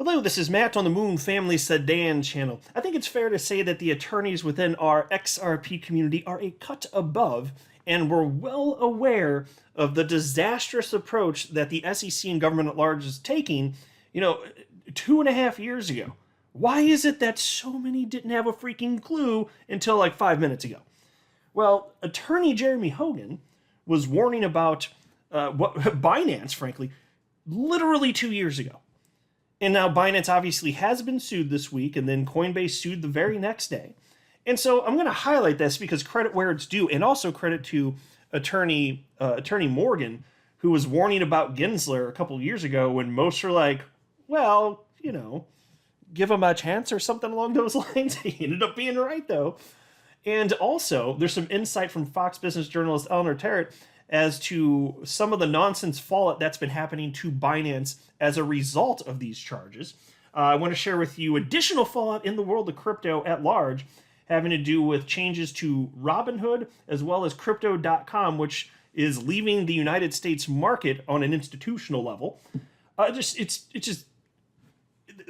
Hello, this is Matt on the Moon Family Sedan channel. I think it's fair to say that the attorneys within our XRP community are a cut above, and we're well aware of the disastrous approach that the SEC and government at large is taking, 2.5 years ago. Why is it that so many didn't have a freaking clue until like 5 minutes ago? Well, attorney Jeremy Hogan was warning about Binance, frankly, literally 2 years ago. And now Binance obviously has been sued this week, and then Coinbase sued the very next day. And so I'm going to highlight this because credit where it's due, and also credit to attorney Morgan, who was warning about Gensler a couple years ago when most were like, well, give him a chance or something along those lines. He ended up being right, though. And also, there's some insight from Fox Business journalist Eleanor Terrett as to some of the nonsense fallout that's been happening to Binance as a result of these charges. I want to share with you additional fallout in the world of crypto at large, having to do with changes to Robinhood as well as crypto.com, which is leaving the United States market on an institutional level. It's just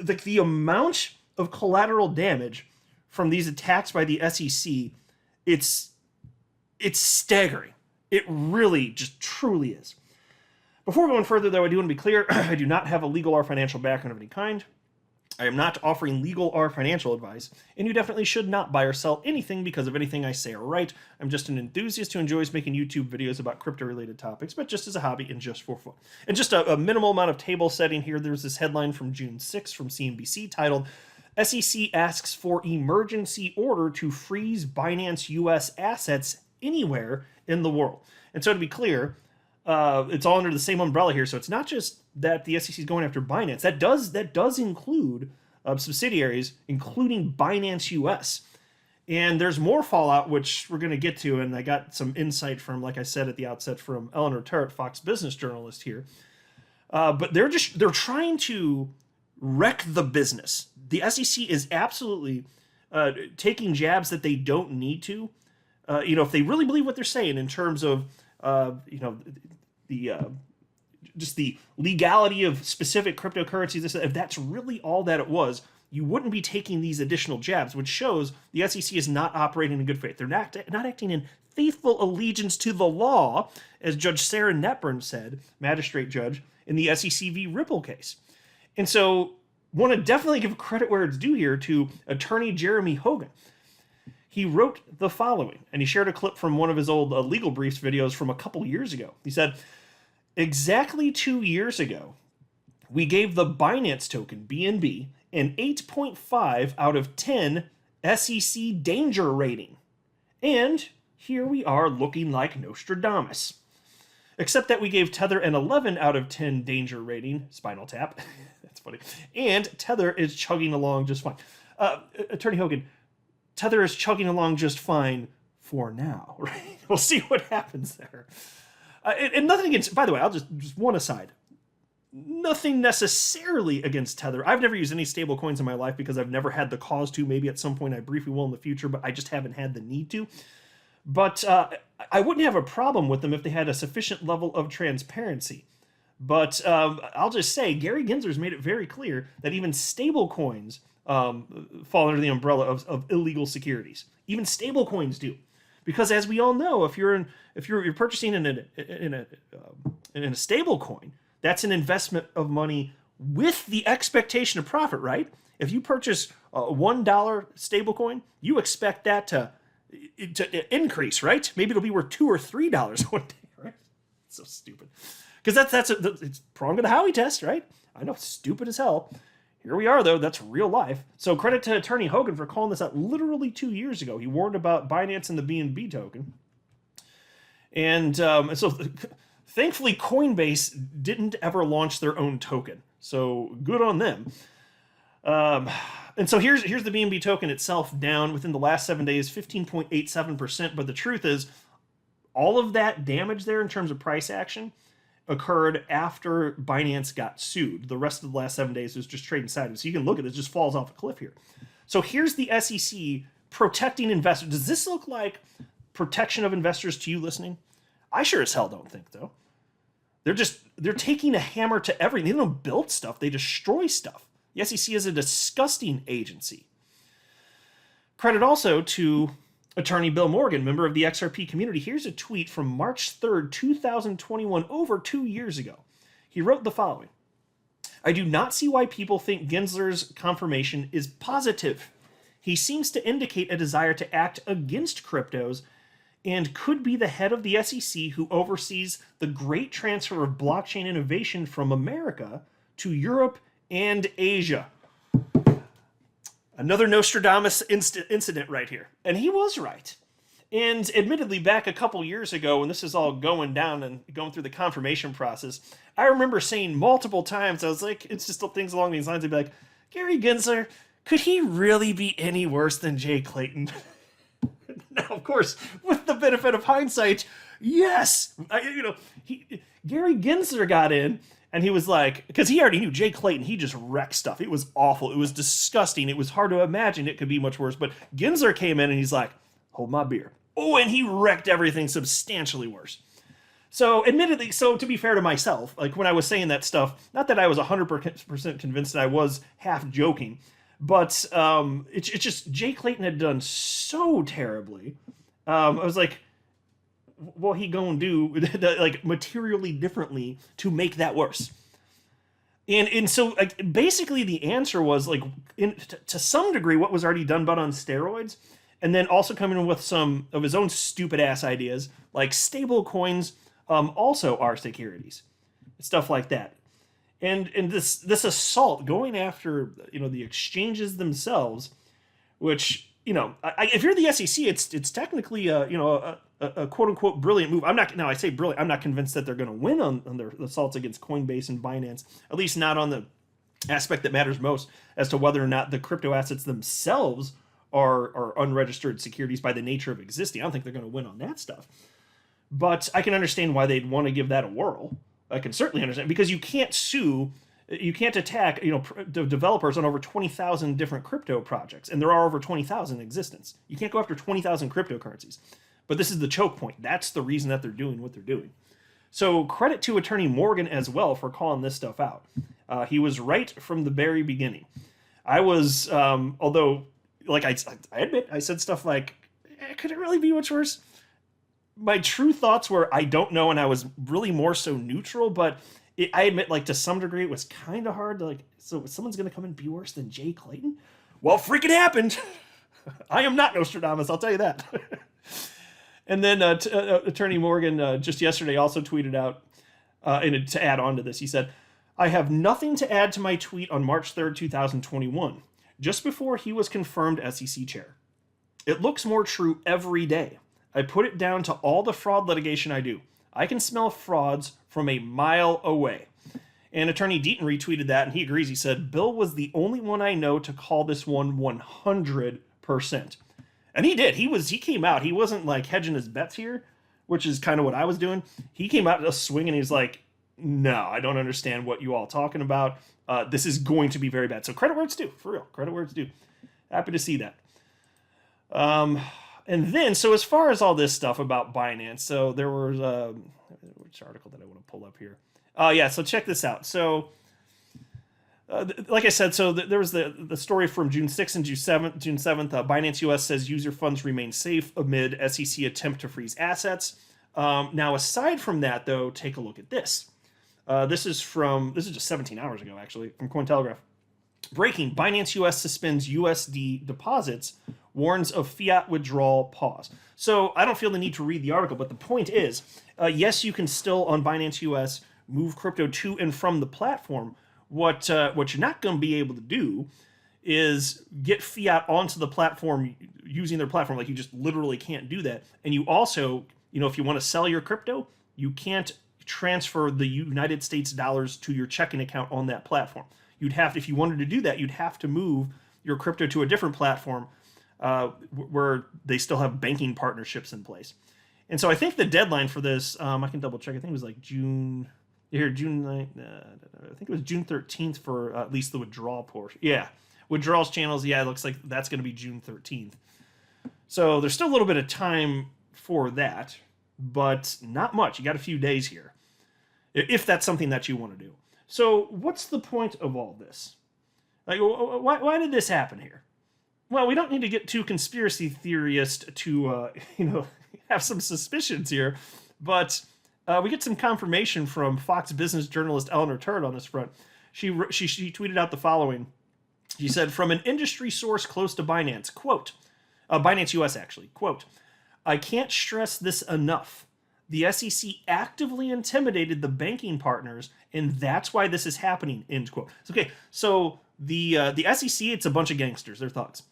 like the amount of collateral damage from these attacks by the SEC. It's staggering. It really just truly is. Before going further, though, I do want to be clear. I do not have a legal or financial background of any kind. I am not offering legal or financial advice, and you definitely should not buy or sell anything because of anything I say or write. I'm just an enthusiast who enjoys making YouTube videos about crypto-related topics, but just as a hobby and just for fun. And just a minimal amount of table setting here. There's this headline from June 6th from CNBC titled, SEC asks for emergency order to freeze Binance US assets anywhere in the world. And so to be clear, it's all under the same umbrella here. So it's not just that the SEC is going after Binance. That does include subsidiaries, including Binance US. And there's more fallout, which we're going to get to. And I got some insight from, like I said at the outset, from Eleanor Terrett, Fox Business journalist here. But they're trying to wreck the business. The SEC is absolutely taking jabs that they don't need to. If they really believe what they're saying in terms of, just the legality of specific cryptocurrencies, if that's really all that it was, you wouldn't be taking these additional jabs, which shows the SEC is not operating in good faith. They're not acting in faithful allegiance to the law, as Judge Sarah Netburn said, magistrate judge, in the SEC v. Ripple case. And so, want to definitely give credit where it's due here to attorney Jeremy Hogan. He wrote the following, and he shared a clip from one of his old legal briefs videos from a couple years ago. He said, exactly 2 years ago, we gave the Binance token, BNB, an 8.5 out of 10 SEC danger rating. And here we are looking like Nostradamus. Except that we gave Tether an 11 out of 10 danger rating, Spinal Tap. That's funny. And Tether is chugging along just fine. Attorney Hogan, Tether is chugging along just fine for now, right? We'll see what happens there. And nothing against, by the way, I'll just one aside. Nothing necessarily against Tether. I've never used any stable coins in my life because I've never had the cause to. Maybe at some point I briefly will in the future, but I just haven't had the need to. But I wouldn't have a problem with them if they had a sufficient level of transparency. But I'll just say, Gary Gensler's made it very clear that even stable coins fall under the umbrella of illegal securities. Even stable coins do, because as we all know, if you're purchasing in a stable coin, that's an investment of money with the expectation of profit, right? If you purchase a $1 stable coin, you expect that to increase, right? Maybe it'll be worth $2 or $3 one day, right? It's so stupid, because it's prong of the Howey test, right? I know, stupid as hell. Here we are, though. That's real life. So credit to attorney Hogan for calling this out literally 2 years ago. He warned about Binance and the BNB token. And so thankfully, Coinbase didn't ever launch their own token. So good on them. And so here's the BNB token itself, down within the last 7 days, 15.87%. But the truth is, all of that damage there in terms of price action occurred after Binance got sued. The rest of the last 7 days was just trading sideways. So you can look at it, it just falls off a cliff here. So here's the SEC protecting investors. Does this look like protection of investors to you listening? I sure as hell don't think, though. They're taking a hammer to everything. They don't build stuff, they destroy stuff. The SEC is a disgusting agency. Credit also to Attorney Bill Morgan, member of the XRP community. Here's a tweet from March 3rd, 2021, over 2 years ago. He wrote the following: I do not see why people think Gensler's confirmation is positive. He seems to indicate a desire to act against cryptos and could be the head of the SEC who oversees the great transfer of blockchain innovation from America to Europe and Asia. Another Nostradamus incident right here. And he was right. And admittedly, back a couple years ago, when this is all going down and going through the confirmation process, I remember saying multiple times, I was like, it's just things along these lines. I'd be like, Gary Gensler, could he really be any worse than Jay Clayton? Now, of course, with the benefit of hindsight, yes. Gary Gensler got in, and he was like, because he already knew Jay Clayton, he just wrecked stuff. It was awful. It was disgusting. It was hard to imagine it could be much worse. But Gensler came in, and he's like, hold my beer. Oh, and he wrecked everything substantially worse. So, admittedly, to be fair to myself, like when I was saying that stuff, not that I was 100% convinced that I was half joking, but it's just Jay Clayton had done so terribly. I was like, what he gonna do like materially differently to make that worse? And so like basically the answer was like to some degree what was already done but on steroids, and then also coming in with some of his own stupid ass ideas like stable coins also are securities, stuff like that. And this assault going after the exchanges themselves, which if you're the SEC, it's technically a quote unquote brilliant move. I say brilliant. I'm not convinced that they're going to win on their assaults against Coinbase and Binance, at least not on the aspect that matters most as to whether or not the crypto assets themselves are unregistered securities by the nature of existing. I don't think they're going to win on that stuff. But I can understand why they'd want to give that a whirl. I can certainly understand, because you can't attack developers on over 20,000 different crypto projects, and there are over 20,000 in existence. You can't go after 20,000 cryptocurrencies. But this is the choke point. That's the reason that they're doing what they're doing. So credit to Attorney Morgan as well for calling this stuff out. He was right from the very beginning. I was, although, like I admit, I said stuff like, could it really be much worse? My true thoughts were, I don't know, and I was really more so neutral, but I admit, like, to some degree, it was kind of hard to, like, so someone's going to come and be worse than Jay Clayton? Well, freaking happened! I am not Nostradamus, I'll tell you that. And then Attorney Morgan just yesterday also tweeted out, and to add on to this, he said, I have nothing to add to my tweet on March 3rd, 2021, just before he was confirmed SEC chair. It looks more true every day. I put it down to all the fraud litigation I do. I can smell frauds from a mile away. And Attorney Deaton retweeted that, and he agrees. He said, Bill was the only one I know to call this one 100%. And he did. He came out. He wasn't like hedging his bets here, which is kind of what I was doing. He came out just swinging. He's like, no, I don't understand what you all talking about. This is going to be very bad. So credit where it's due, for real. Credit where it's due. Happy to see that. And then, so as far as all this stuff about Binance, so there was which article that I want to pull up here? Yeah, so check this out. So, like I said, so there was the story from June 6th and June 7th. Binance US says user funds remain safe amid SEC attempt to freeze assets. Now, aside from that, though, take a look at this. This is just 17 hours ago, actually, from Cointelegraph. Breaking, Binance US suspends USD deposits, warns of fiat withdrawal pause. So I don't feel the need to read the article, but the point is, yes, you can still, on Binance US, move crypto to and from the platform. What you're not going to be able to do is get fiat onto the platform using their platform. Like, you just literally can't do that. And you also, if you want to sell your crypto, you can't transfer the United States dollars to your checking account on that platform. You'd have to, if you wanted to do that, you'd have to move your crypto to a different platform where they still have banking partnerships in place. And so I think the deadline for this, I can double check. I think it was like June 9th. I think it was June 13th for at least the withdrawal portion. Yeah, withdrawals channels. Yeah, it looks like that's going to be June 13th. So there's still a little bit of time for that, but not much. You got a few days here, if that's something that you want to do. So what's the point of all this? Like, why did this happen here? Well, we don't need to get too conspiracy theorist to, have some suspicions here, but we get some confirmation from Fox Business journalist Eleanor Turd on this front. She tweeted out the following. She said, from an industry source close to Binance, quote, Binance US actually, quote, I can't stress this enough. The SEC actively intimidated the banking partners, and that's why this is happening, end quote. Okay, so the SEC, it's a bunch of gangsters, they're thugs.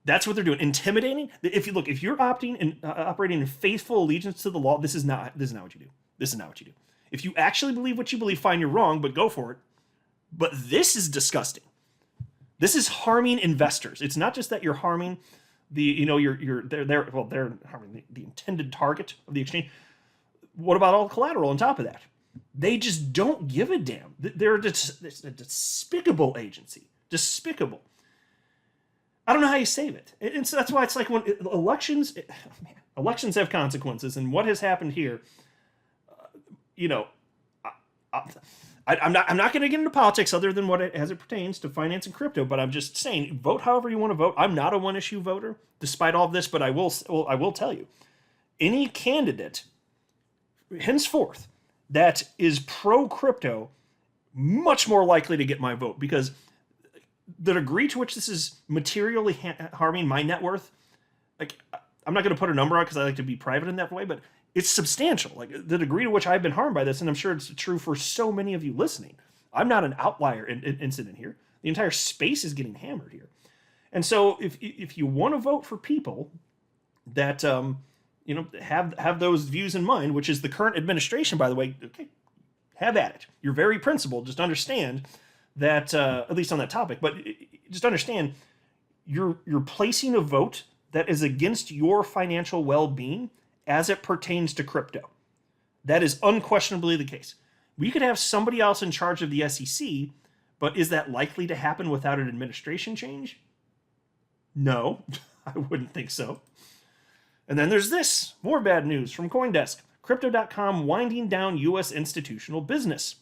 That's what they're doing, intimidating. If you're opting and operating in faithful allegiance to the law, this is not what you do. This is not what you do. If you actually believe what you believe, fine, you're wrong, but go for it. But this is disgusting. This is harming investors. It's not just that you're harming they're harming the intended target of the exchange. What about all the collateral on top of that? They just don't give a damn. They're a despicable agency. Despicable. I don't know how you save it. And so that's why it's like when elections have consequences. And what has happened here, I'm not going to get into politics other than as it pertains to finance and crypto, but I'm just saying, vote however you want to vote. I'm not a one-issue voter, despite all of this, but I will tell you, any candidate henceforth that is pro-crypto, much more likely to get my vote, because the degree to which this is materially harming my net worth, like, I'm not going to put a number on because I like to be private in that way, but it's substantial. Like, the degree to which I've been harmed by this, and I'm sure it's true for so many of you listening. I'm not an outlier incident here. The entire space is getting hammered here. And so if you want to vote for people that have those views in mind, which is the current administration, by the way, okay, have at it. You're very principled. Just understand that, at least on that topic, but just understand you're placing a vote that is against your financial well-being as it pertains to crypto. That is unquestionably the case. We could have somebody else in charge of the SEC, but is that likely to happen without an administration change? No, I wouldn't think so. And then there's this, more bad news from CoinDesk. Crypto.com winding down U.S. institutional business.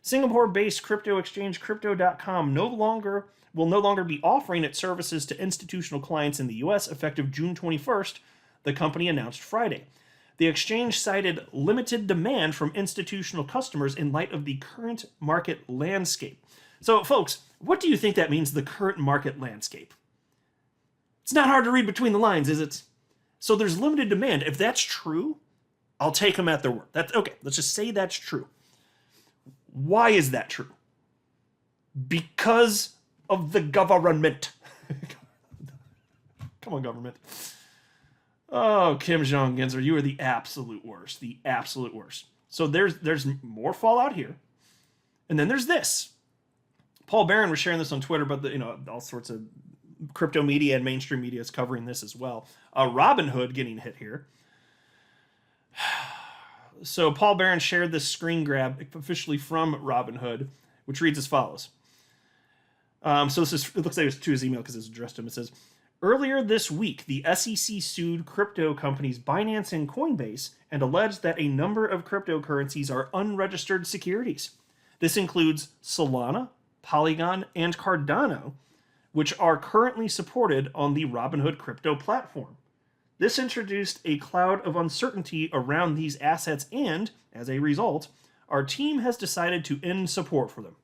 Singapore-based crypto exchange Crypto.com will no longer be offering its services to institutional clients in the U.S. effective June 21st, the company announced Friday. The exchange cited limited demand from institutional customers in light of the current market landscape. So, folks, what do you think that means, the current market landscape? It's not hard to read between the lines, is it? So there's limited demand. If that's true, I'll take them at their word. Okay, let's just say that's true. Why is that true? Because of the government. Come on, government. Oh, Kim Jong-Ginzer, you are the absolute worst. The absolute worst. So there's more fallout here. And then there's this. Paul Barron was sharing this on Twitter, but all sorts of crypto media and mainstream media is covering this as well. Robinhood getting hit here. So Paul Barron shared this screen grab officially from Robinhood, which reads as follows. It looks like it's to his email because it's addressed to him. It says, earlier this week, the SEC sued crypto companies Binance and Coinbase and alleged that a number of cryptocurrencies are unregistered securities. This includes Solana, Polygon, and Cardano, which are currently supported on the Robinhood crypto platform. This introduced a cloud of uncertainty around these assets, and, as a result, our team has decided to end support for them.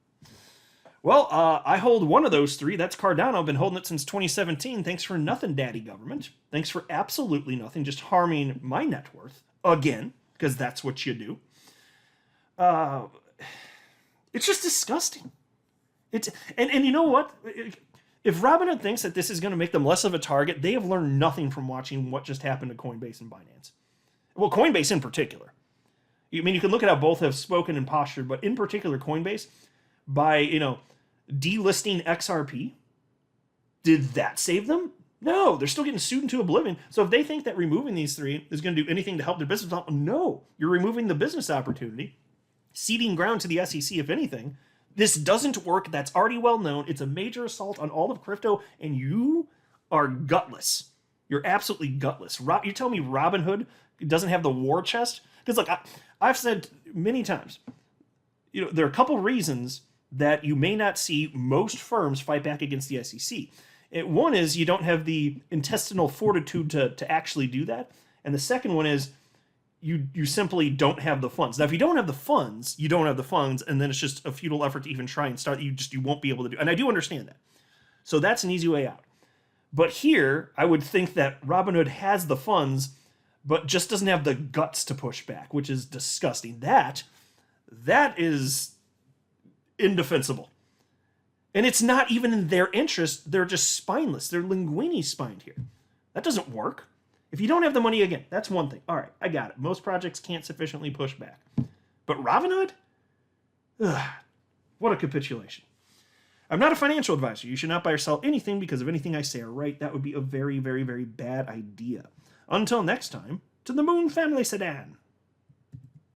Well, I hold one of those three. That's Cardano. I've been holding it since 2017. Thanks for nothing, daddy government. Thanks for absolutely nothing, just harming my net worth. Again, because that's what you do. It's just disgusting. And you know what? If Robinhood thinks that this is going to make them less of a target, they have learned nothing from watching what just happened to Coinbase and Binance. Well, Coinbase in particular. I mean, you can look at how both have spoken and postured, but in particular, Coinbase, by, delisting XRP, did that save them? No, they're still getting sued into oblivion. So if they think that removing these three is going to do anything to help their business, no, you're removing the business opportunity, ceding ground to the SEC, if anything. This doesn't work. That's already well known. It's a major assault on all of crypto, and you are gutless. You're absolutely gutless. You tell me Robinhood doesn't have the war chest? Because, look, I've said many times, there are a couple reasons that you may not see most firms fight back against the SEC. One is you don't have the intestinal fortitude to actually do that. And the second one is you simply don't have the funds. Now, if you don't have the funds, you don't have the funds, and then it's just a futile effort to even try and start. You won't be able to do. And I do understand that. So that's an easy way out. But here, I would think that Robinhood has the funds, but just doesn't have the guts to push back, which is disgusting. That is indefensible. And it's not even in their interest. They're just spineless. They're linguini spined here. That doesn't work. If you don't have the money, again, that's one thing. All right, I got it. Most projects can't sufficiently push back. But Robinhood? Ugh, what a capitulation. I'm not a financial advisor. You should not buy or sell anything because of anything I say or write. That would be a very, very, very bad idea. Until next time, to the Moon Family Sedan.